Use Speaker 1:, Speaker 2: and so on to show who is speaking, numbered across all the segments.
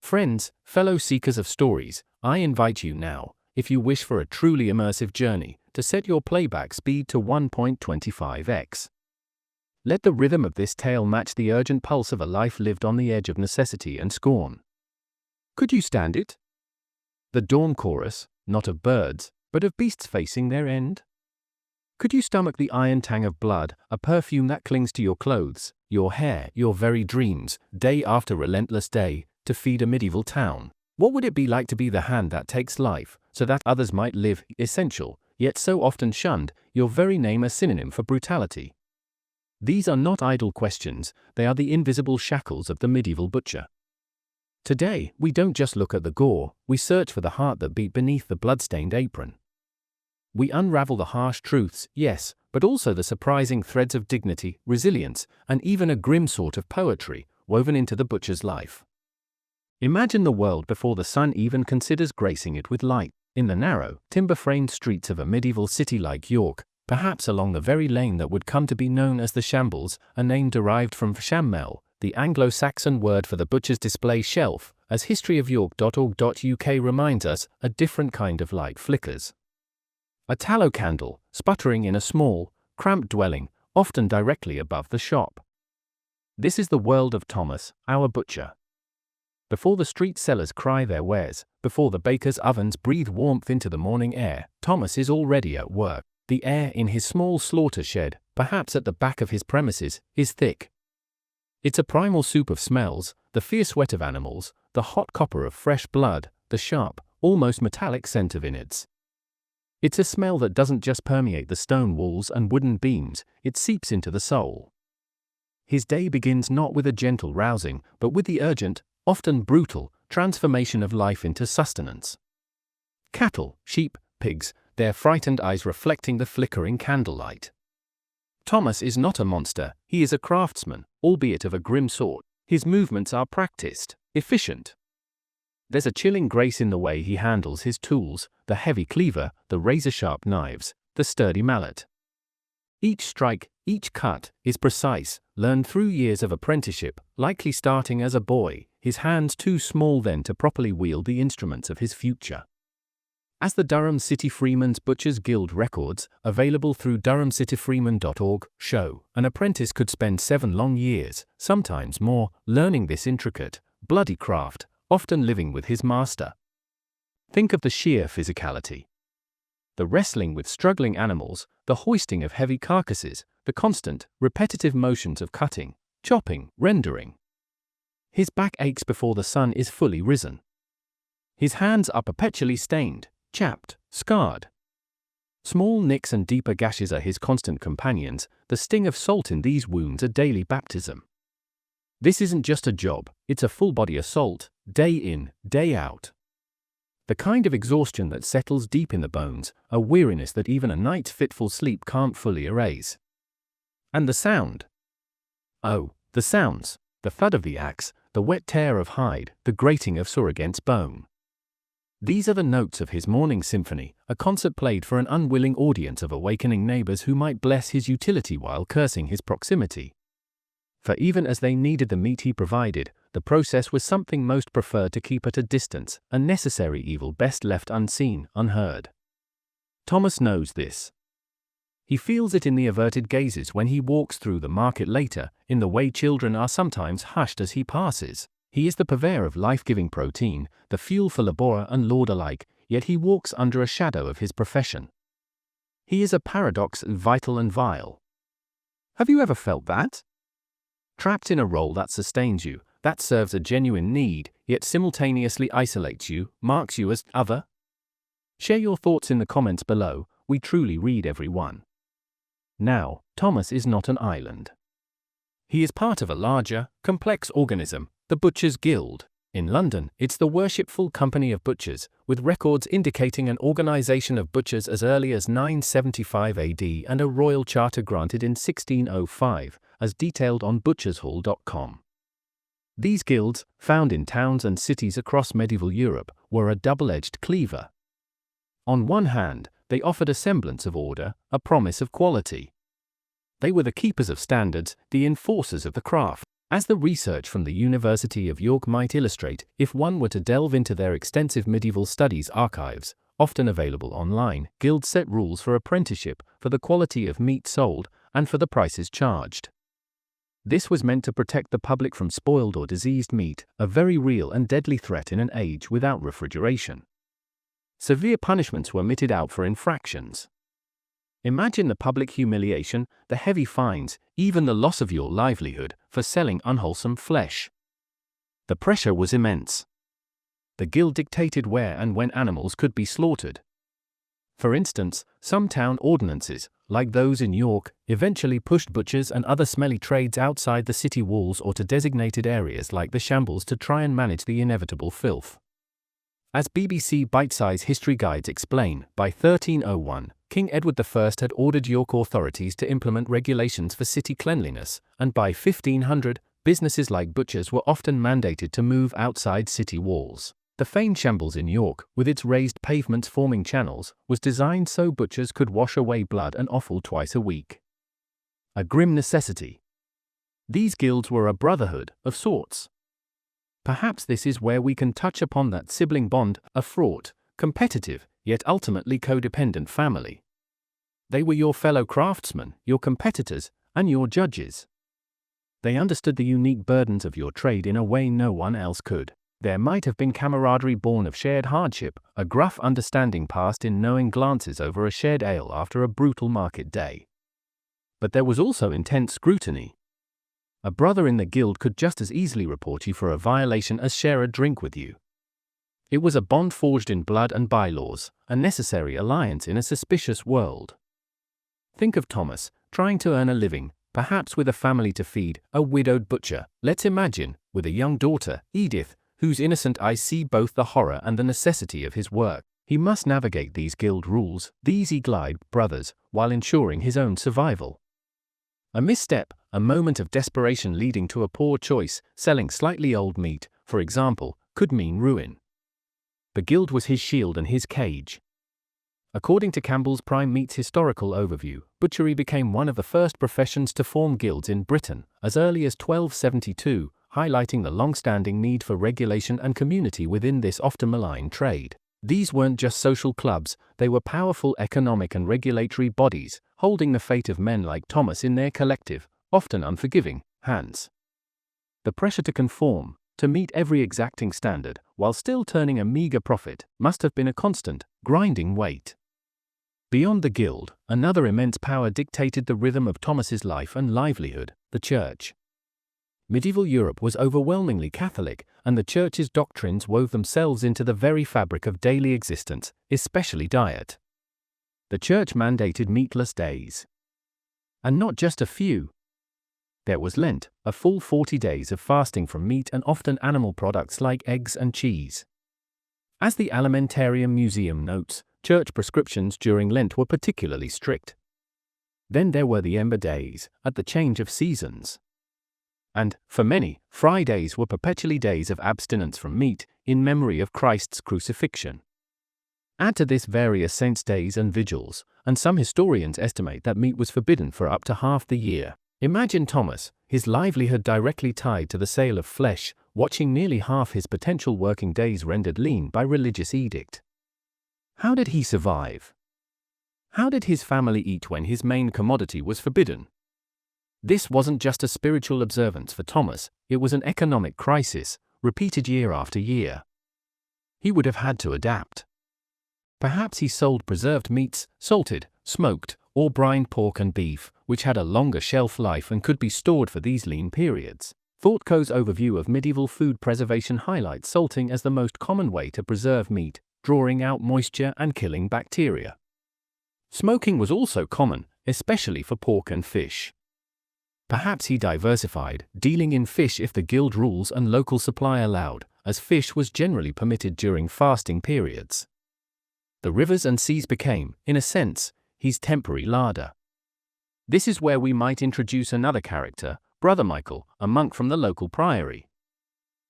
Speaker 1: Friends, fellow seekers of stories, I invite you now, if you wish for a truly immersive journey, to set your playback speed to 1.25x. Let the rhythm of this tale match the urgent pulse of a life lived on the edge of necessity and scorn. Could you stand it? The dawn chorus, not of birds, but of beasts facing their end? Could you stomach the iron tang of blood, a perfume that clings to your clothes, your hair, your very dreams, day after relentless day, to feed a medieval town? What would it be like to be the hand that takes life, so that others might live, essential, yet so often shunned, your very name a synonym for brutality? These are not idle questions, they are the invisible shackles of the medieval butcher. Today, we don't just look at the gore, we search for the heart that beat beneath the blood-stained apron. We unravel the harsh truths, yes, but also the surprising threads of dignity, resilience, and even a grim sort of poetry woven into the butcher's life. Imagine the world before the sun even considers gracing it with light. In the narrow, timber-framed streets of a medieval city like York, perhaps along the very lane that would come to be known as the Shambles, a name derived from shammel, the Anglo-Saxon word for the butcher's display shelf, as historyofyork.org.uk reminds us, a different kind of light flickers. A tallow candle, sputtering in a small, cramped dwelling, often directly above the shop. This is the world of Thomas, our butcher. Before the street sellers cry their wares, before the baker's ovens breathe warmth into the morning air, Thomas is already at work. The air in his small slaughter shed, perhaps at the back of his premises, is thick. It's a primal soup of smells, the fierce sweat of animals, the hot copper of fresh blood, the sharp, almost metallic scent of innards. It's a smell that doesn't just permeate the stone walls and wooden beams, it seeps into the soul. His day begins not with a gentle rousing, but with the urgent, often brutal, transformation of life into sustenance. Cattle, sheep, pigs, their frightened eyes reflecting the flickering candlelight. Thomas is not a monster, he is a craftsman, albeit of a grim sort. His movements are practiced, efficient. There's a chilling grace in the way he handles his tools, the heavy cleaver, the razor-sharp knives, the sturdy mallet. Each strike, each cut, is precise, learned through years of apprenticeship, likely starting as a boy, his hands too small then to properly wield the instruments of his future. As the Durham City Freemen's Butchers Guild records, available through durhamcityfreemen.org, show, an apprentice could spend 7 long years, sometimes more, learning this intricate, bloody craft, often living with his master. Think of the sheer physicality. The wrestling with struggling animals, the hoisting of heavy carcasses, the constant, repetitive motions of cutting, chopping, rendering. His back aches before the sun is fully risen. His hands are perpetually stained, chapped, scarred. Small nicks and deeper gashes are his constant companions, the sting of salt in these wounds a daily baptism. This isn't just a job, it's a full-body assault, day in, day out. The kind of exhaustion that settles deep in the bones, a weariness that even a night's fitful sleep can't fully erase. And the sound. Oh, the sounds, the thud of the axe, the wet tear of hide, the grating of saw against bone. These are the notes of his morning symphony, a concert played for an unwilling audience of awakening neighbors who might bless his utility while cursing his proximity. For even as they needed the meat he provided, the process was something most preferred to keep at a distance, a necessary evil best left unseen, unheard. Thomas knows this. He feels it in the averted gazes when he walks through the market later, in the way children are sometimes hushed as he passes. He is the purveyor of life-giving protein, the fuel for laborer and lord alike, yet he walks under a shadow of his profession. He is a paradox, vital and vile. Have you ever felt that? Trapped in a role that sustains you, that serves a genuine need, yet simultaneously isolates you, marks you as other? Share your thoughts in the comments below, we truly read every one. Now, Thomas is not an island. He is part of a larger, complex organism, the Butchers Guild. In London, it's the worshipful company of butchers, with records indicating an organization of butchers as early as 975 AD and a royal charter granted in 1605, as detailed on butchershall.com. These guilds, found in towns and cities across medieval Europe, were a double-edged cleaver. On one hand, they offered a semblance of order, a promise of quality. They were the keepers of standards, the enforcers of the craft. As the research from the University of York might illustrate, if one were to delve into their extensive medieval studies archives, often available online, guilds set rules for apprenticeship, for the quality of meat sold, and for the prices charged. This was meant to protect the public from spoiled or diseased meat, a very real and deadly threat in an age without refrigeration. Severe punishments were meted out for infractions. Imagine the public humiliation, the heavy fines, even the loss of your livelihood for selling unwholesome flesh. The pressure was immense. The guild dictated where and when animals could be slaughtered. For instance, some town ordinances, like those in York, eventually pushed butchers and other smelly trades outside the city walls or to designated areas like the shambles to try and manage the inevitable filth. As BBC bite-size history guides explain, by 1301, King Edward I had ordered York authorities to implement regulations for city cleanliness, and by 1500, businesses like butchers were often mandated to move outside city walls. The famed shambles in York, with its raised pavements forming channels, was designed so butchers could wash away blood and offal twice a week. A grim necessity. These guilds were a brotherhood of sorts. Perhaps this is where we can touch upon that sibling bond, a fraught, competitive, yet ultimately codependent family. They were your fellow craftsmen, your competitors, and your judges. They understood the unique burdens of your trade in a way no one else could. There might have been camaraderie born of shared hardship, a gruff understanding passed in knowing glances over a shared ale after a brutal market day. But there was also intense scrutiny. A brother in the guild could just as easily report you for a violation as share a drink with you. It was a bond forged in blood and bylaws, a necessary alliance in a suspicious world. Think of Thomas, trying to earn a living, perhaps with a family to feed, a widowed butcher. Let's imagine, with a young daughter, Edith, whose innocent eyes see both the horror and the necessity of his work. He must navigate these guild rules, these eagle-eyed brothers, while ensuring his own survival. A misstep, a moment of desperation leading to a poor choice, selling slightly old meat, for example, could mean ruin. The guild was his shield and his cage. According to Campbell's Prime Meat's historical overview, butchery became one of the first professions to form guilds in Britain, as early as 1272, highlighting the long-standing need for regulation and community within this often maligned trade. These weren't just social clubs, they were powerful economic and regulatory bodies, holding the fate of men like Thomas in their collective, often unforgiving, hands. The pressure to conform, to meet every exacting standard, while still turning a meager profit, must have been a constant, grinding weight. Beyond the guild, another immense power dictated the rhythm of Thomas's life and livelihood, the Church. Medieval Europe was overwhelmingly Catholic, and the Church's doctrines wove themselves into the very fabric of daily existence, especially diet. The Church mandated meatless days. And not just a few. There was Lent, a full 40 days of fasting from meat and often animal products like eggs and cheese. As the Alimentarium Museum notes, Church prescriptions during Lent were particularly strict. Then there were the Ember Days, at the change of seasons. And, for many, Fridays were perpetually days of abstinence from meat, in memory of Christ's crucifixion. Add to this various saints' days and vigils, and some historians estimate that meat was forbidden for up to half the year. Imagine Thomas, his livelihood directly tied to the sale of flesh, watching nearly half his potential working days rendered lean by religious edict. How did he survive? How did his family eat when his main commodity was forbidden? This wasn't just a spiritual observance for Thomas, it was an economic crisis, repeated year after year. He would have had to adapt. Perhaps he sold preserved meats, salted, smoked, or brined pork and beef, which had a longer shelf life and could be stored for these lean periods. ThoughtCo's overview of medieval food preservation highlights salting as the most common way to preserve meat, drawing out moisture and killing bacteria. Smoking was also common, especially for pork and fish. Perhaps he diversified, dealing in fish if the guild rules and local supply allowed, as fish was generally permitted during fasting periods. The rivers and seas became, in a sense, his temporary larder. This is where we might introduce another character, Brother Michael, a monk from the local priory.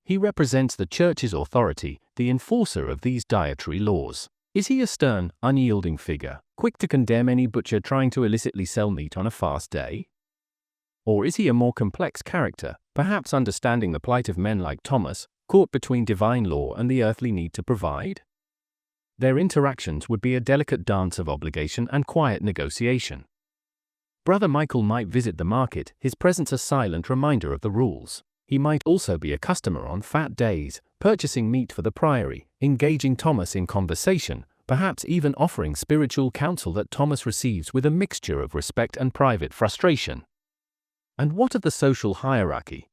Speaker 1: He represents the Church's authority, the enforcer of these dietary laws. Is he a stern, unyielding figure, quick to condemn any butcher trying to illicitly sell meat on a fast day? Or is he a more complex character, perhaps understanding the plight of men like Thomas, caught between divine law and the earthly need to provide? Their interactions would be a delicate dance of obligation and quiet negotiation. Brother Michael might visit the market, his presence a silent reminder of the rules. He might also be a customer on fat days, purchasing meat for the priory, engaging Thomas in conversation, perhaps even offering spiritual counsel that Thomas receives with a mixture of respect and private frustration. And what of the social hierarchy?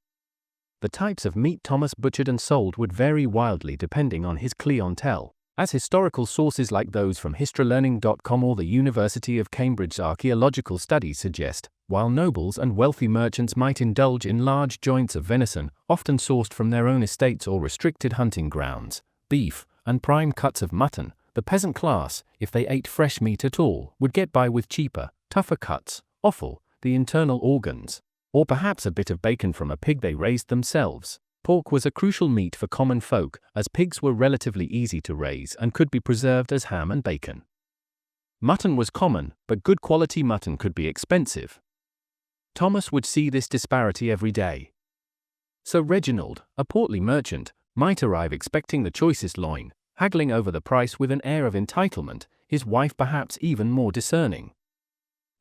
Speaker 1: The types of meat Thomas butchered and sold would vary wildly depending on his clientele, as historical sources like those from historylearning.com or the University of Cambridge's archaeological studies suggest. While nobles and wealthy merchants might indulge in large joints of venison, often sourced from their own estates or restricted hunting grounds, beef, and prime cuts of mutton, the peasant class, if they ate fresh meat at all, would get by with cheaper, tougher cuts, offal, the internal organs, or perhaps a bit of bacon from a pig they raised themselves. Pork was a crucial meat for common folk, as pigs were relatively easy to raise and could be preserved as ham and bacon. Mutton was common, but good quality mutton could be expensive. Thomas would see this disparity every day. So Reginald, a portly merchant, might arrive expecting the choicest loin, haggling over the price with an air of entitlement, his wife perhaps even more discerning.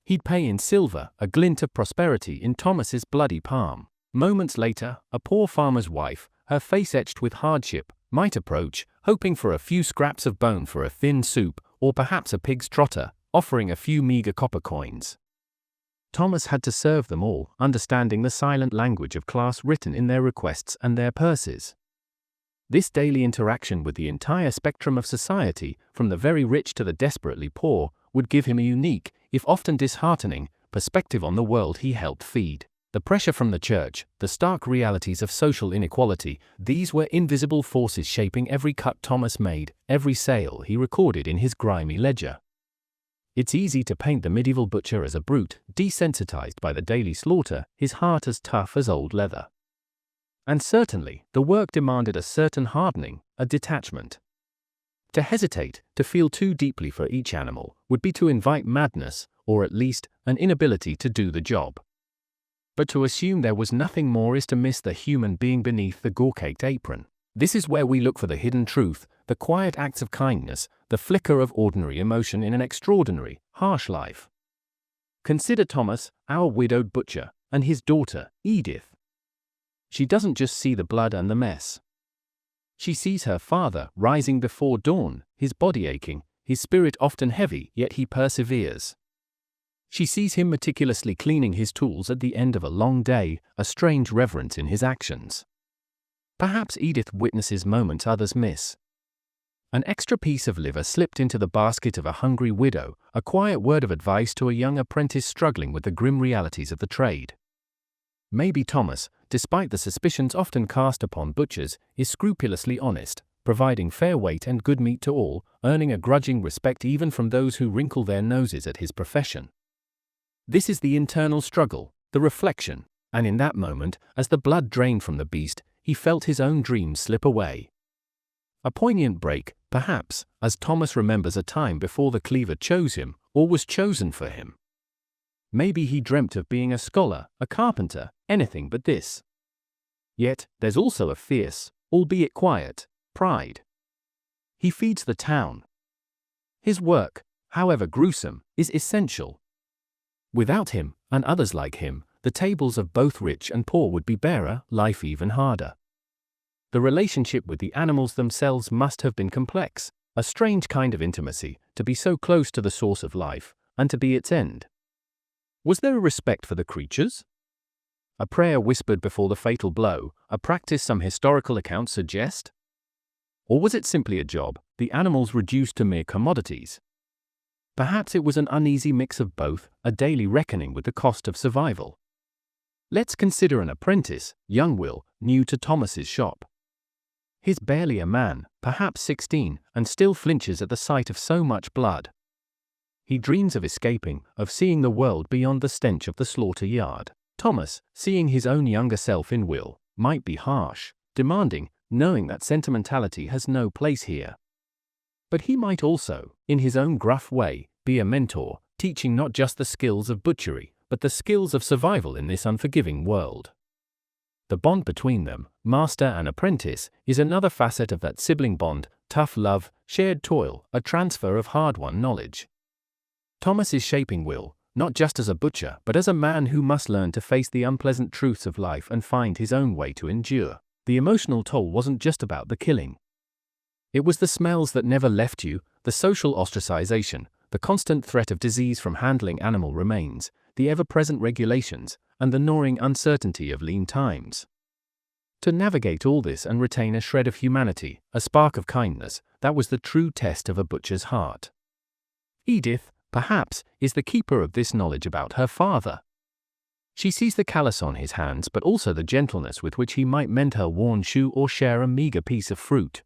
Speaker 1: He'd pay in silver, a glint of prosperity in Thomas's bloody palm. Moments later, a poor farmer's wife, her face etched with hardship, might approach, hoping for a few scraps of bone for a thin soup, or perhaps a pig's trotter, offering a few meager copper coins. Thomas had to serve them all, understanding the silent language of class written in their requests and their purses. This daily interaction with the entire spectrum of society, from the very rich to the desperately poor, would give him a unique, if often disheartening, perspective on the world he helped feed. The pressure from the church, the stark realities of social inequality, these were invisible forces shaping every cut Thomas made, every sale he recorded in his grimy ledger. It's easy to paint the medieval butcher as a brute, desensitized by the daily slaughter, his heart as tough as old leather. And certainly, the work demanded a certain hardening, a detachment. To hesitate, to feel too deeply for each animal, would be to invite madness, or at least, an inability to do the job. But to assume there was nothing more is to miss the human being beneath the gore-caked apron. This is where we look for the hidden truth, the quiet acts of kindness, the flicker of ordinary emotion in an extraordinary, harsh life. Consider Thomas, our widowed butcher, and his daughter, Edith. She doesn't just see the blood and the mess. She sees her father rising before dawn, his body aching, his spirit often heavy, yet he perseveres. She sees him meticulously cleaning his tools at the end of a long day, a strange reverence in his actions. Perhaps Edith witnesses moments others miss. An extra piece of liver slipped into the basket of a hungry widow, a quiet word of advice to a young apprentice struggling with the grim realities of the trade. Maybe Thomas, despite the suspicions often cast upon butchers, is scrupulously honest, providing fair weight and good meat to all, earning a grudging respect even from those who wrinkle their noses at his profession. This is the internal struggle, the reflection, and in that moment, as the blood drained from the beast, he felt his own dreams slip away. A poignant break, perhaps, as Thomas remembers a time before the cleaver chose him, or was chosen for him. Maybe he dreamt of being a scholar, a carpenter, anything but this. Yet, there's also a fierce, albeit quiet, pride. He feeds the town. His work, however gruesome, is essential. Without him, and others like him, the tables of both rich and poor would be barer, life even harder. The relationship with the animals themselves must have been complex, a strange kind of intimacy, to be so close to the source of life, and to be its end. Was there a respect for the creatures? A prayer whispered before the fatal blow, a practice some historical accounts suggest? Or was it simply a job, the animals reduced to mere commodities? Perhaps it was an uneasy mix of both, a daily reckoning with the cost of survival. Let's consider an apprentice, young Will, new to Thomas's shop. He's barely a man, perhaps 16, and still flinches at the sight of so much blood. He dreams of escaping, of seeing the world beyond the stench of the slaughter yard. Thomas, seeing his own younger self in Will, might be harsh, demanding, knowing that sentimentality has no place here. But he might also, in his own gruff way, be a mentor, teaching not just the skills of butchery, but the skills of survival in this unforgiving world. The bond between them, master and apprentice, is another facet of that sibling bond: tough love, shared toil, a transfer of hard-won knowledge. Thomas is shaping Will, not just as a butcher, but as a man who must learn to face the unpleasant truths of life and find his own way to endure. The emotional toll wasn't just about the killing. It was the smells that never left you, the social ostracization, the constant threat of disease from handling animal remains, the ever-present regulations, and the gnawing uncertainty of lean times. To navigate all this and retain a shred of humanity, a spark of kindness, that was the true test of a butcher's heart. Edith, perhaps, is the keeper of this knowledge about her father. She sees the callus on his hands, but also the gentleness with which he might mend her worn shoe or share a meager piece of fruit.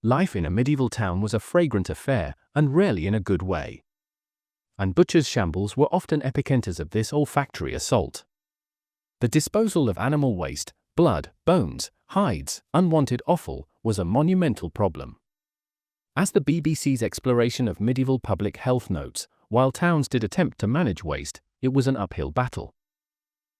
Speaker 1: Life in a medieval town was a fragrant affair, and rarely in a good way. And butchers' shambles were often epicenters of this olfactory assault. The disposal of animal waste, blood, bones, hides, unwanted offal, was a monumental problem. As the BBC's exploration of medieval public health notes, while towns did attempt to manage waste, it was an uphill battle.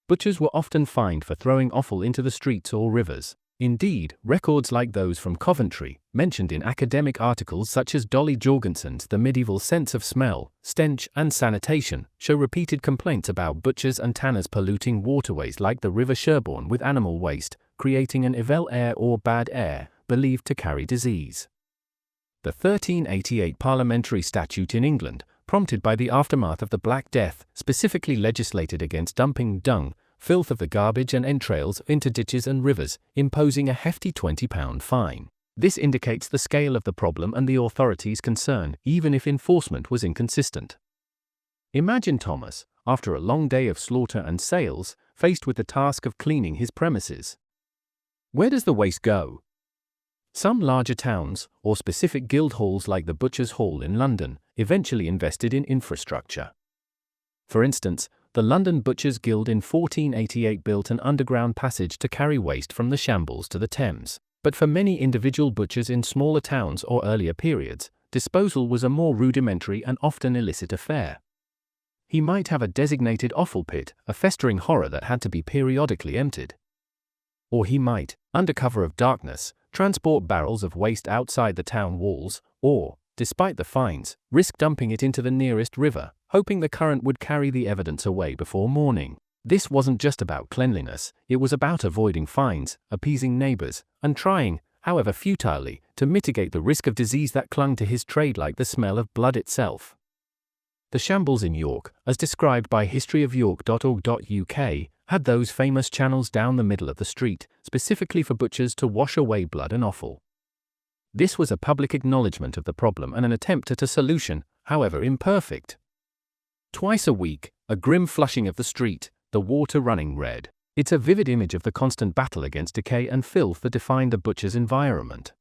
Speaker 1: Butchers were often fined for throwing offal into the streets or rivers. Indeed, records like those from Coventry, mentioned in academic articles such as Dolly Jorgensen's The Medieval Sense of Smell, Stench and Sanitation, show repeated complaints about butchers and tanners polluting waterways like the River Sherborne with animal waste, creating an evil air or bad air, believed to carry disease. The 1388 parliamentary statute in England, prompted by the aftermath of the Black Death, specifically legislated against dumping dung, filth of the garbage and entrails into ditches and rivers, imposing a hefty £20 fine. This indicates the scale of the problem and the authorities' concern, even if enforcement was inconsistent. Imagine Thomas, after a long day of slaughter and sales, faced with the task of cleaning his premises. Where does the waste go? Some larger towns, or specific guild halls like the Butchers' Hall in London, eventually invested in infrastructure. For instance, the London Butchers' Guild in 1488 built an underground passage to carry waste from the shambles to the Thames. But for many individual butchers in smaller towns or earlier periods, disposal was a more rudimentary and often illicit affair. He might have a designated offal pit, a festering horror that had to be periodically emptied. Or he might, under cover of darkness, transport barrels of waste outside the town walls, or, despite the fines, risk dumping it into the nearest river, hoping the current would carry the evidence away before morning. This wasn't just about cleanliness, it was about avoiding fines, appeasing neighbors, and trying, however futilely, to mitigate the risk of disease that clung to his trade like the smell of blood itself. The shambles in York, as described by historyofyork.org.uk, had those famous channels down the middle of the street, specifically for butchers to wash away blood and offal. This was a public acknowledgement of the problem and an attempt at a solution, however imperfect. Twice a week, a grim flushing of the street, the water running red. It's a vivid image of the constant battle against decay and filth that defined the butcher's environment.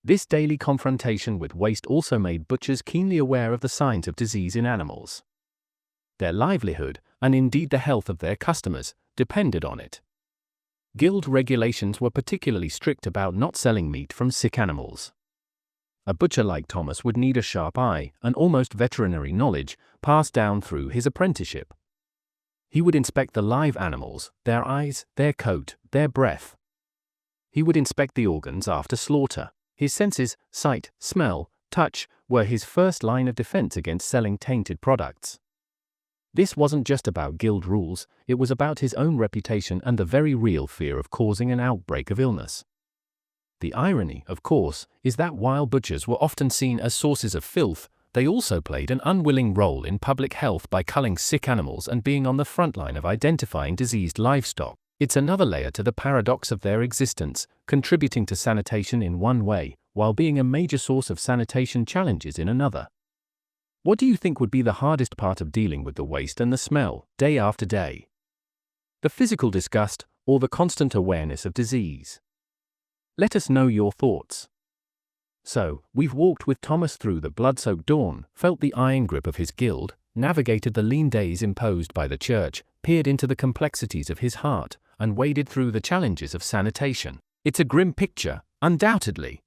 Speaker 1: This daily confrontation with waste also made butchers keenly aware of the signs of disease in animals. Their livelihood, and indeed the health of their customers, depended on it. Guild regulations were particularly strict about not selling meat from sick animals. A butcher like Thomas would need a sharp eye and almost veterinary knowledge passed down through his apprenticeship. He would inspect the live animals, their eyes, their coat, their breath. He would inspect the organs after slaughter. His senses, sight, smell, touch, were his first line of defense against selling tainted products. This wasn't just about guild rules, it was about his own reputation and the very real fear of causing an outbreak of illness. The irony, of course, is that while butchers were often seen as sources of filth, they also played an unwilling role in public health by culling sick animals and being on the front line of identifying diseased livestock. It's another layer to the paradox of their existence, contributing to sanitation in one way, while being a major source of sanitation challenges in another. What do you think would be the hardest part of dealing with the waste and the smell, day after day? The physical disgust, or the constant awareness of disease? Let us know your thoughts. So, we've walked with Thomas through the blood-soaked dawn, felt the iron grip of his guild, navigated the lean days imposed by the church, peered into the complexities of his heart, and waded through the challenges of sanitation. It's a grim picture, undoubtedly.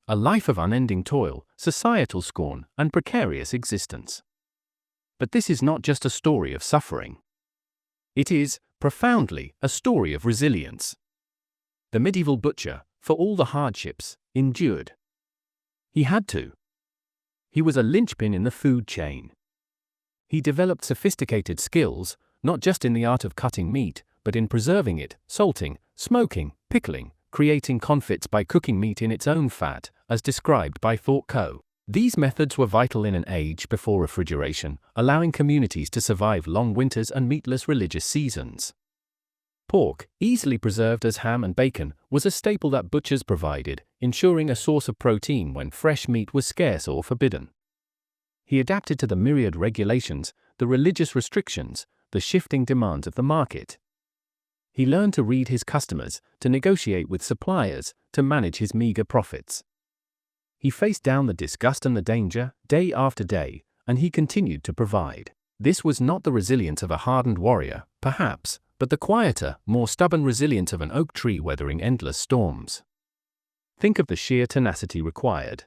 Speaker 1: A life of unending toil, societal scorn, and precarious existence. But this is not just a story of suffering. It is, profoundly, a story of resilience. The medieval butcher, for all the hardships, endured. He had to. He was a linchpin in the food chain. He developed sophisticated skills, not just in the art of cutting meat, but in preserving it, salting, smoking, pickling, creating confits by cooking meat in its own fat, as described by Thorpe. These methods were vital in an age before refrigeration, allowing communities to survive long winters and meatless religious seasons. Pork, easily preserved as ham and bacon, was a staple that butchers provided, ensuring a source of protein when fresh meat was scarce or forbidden. He adapted to the myriad regulations, the religious restrictions, the shifting demands of the market. He learned to read his customers, to negotiate with suppliers, to manage his meager profits. He faced down the disgust and the danger, day after day, and he continued to provide. This was not the resilience of a hardened warrior, perhaps, but the quieter, more stubborn resilience of an oak tree weathering endless storms. Think of the sheer tenacity required.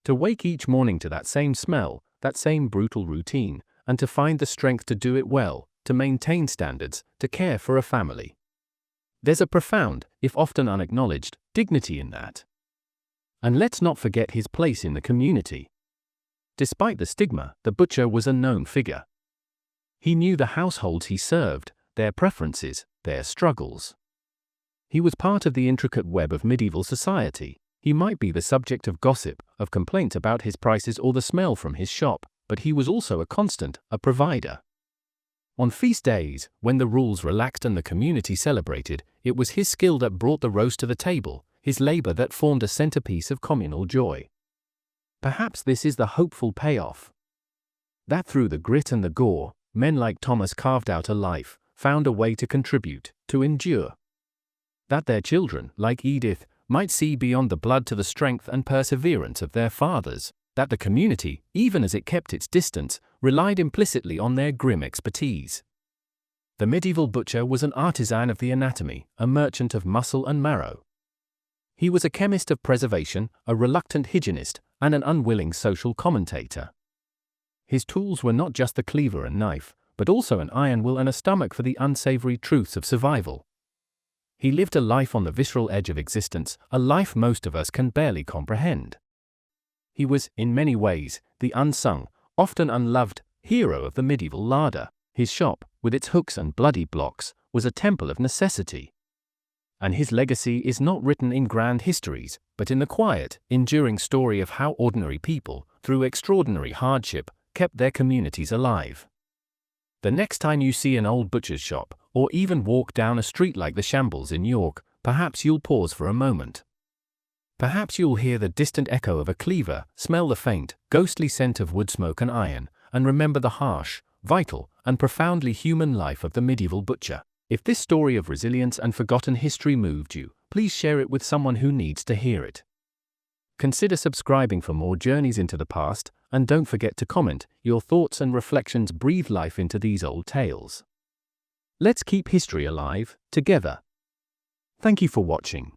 Speaker 1: To wake each morning to that same smell, that same brutal routine, and to find the strength to do it well, to maintain standards, to care for a family. There's a profound, if often unacknowledged, dignity in that. And let's not forget his place in the community. Despite the stigma, the butcher was a known figure. He knew the households he served, their preferences, their struggles. He was part of the intricate web of medieval society. He might be the subject of gossip, of complaint about his prices or the smell from his shop, but he was also a constant, a provider. On feast days, when the rules relaxed and the community celebrated, it was his skill that brought the roast to the table, his labor that formed a centerpiece of communal joy. Perhaps this is the hopeful payoff. That through the grit and the gore, men like Thomas carved out a life, found a way to contribute, to endure. That their children, like Edith, might see beyond the blood to the strength and perseverance of their fathers. That the community, even as it kept its distance, relied implicitly on their grim expertise. The medieval butcher was an artisan of the anatomy, a merchant of muscle and marrow. He was a chemist of preservation, a reluctant hygienist, and an unwilling social commentator. His tools were not just the cleaver and knife, but also an iron will and a stomach for the unsavory truths of survival. He lived a life on the visceral edge of existence, a life most of us can barely comprehend. He was, in many ways, the unsung, often unloved, hero of the medieval larder. His shop, with its hooks and bloody blocks, was a temple of necessity. And his legacy is not written in grand histories, but in the quiet, enduring story of how ordinary people, through extraordinary hardship, kept their communities alive. The next time you see an old butcher's shop, or even walk down a street like the Shambles in York, perhaps you'll pause for a moment. Perhaps you'll hear the distant echo of a cleaver, smell the faint, ghostly scent of wood smoke and iron, and remember the harsh, vital, and profoundly human life of the medieval butcher. If this story of resilience and forgotten history moved you, please share it with someone who needs to hear it. Consider subscribing for more journeys into the past, and don't forget to comment. Your thoughts and reflections breathe life into these old tales. Let's keep history alive, together. Thank you for watching.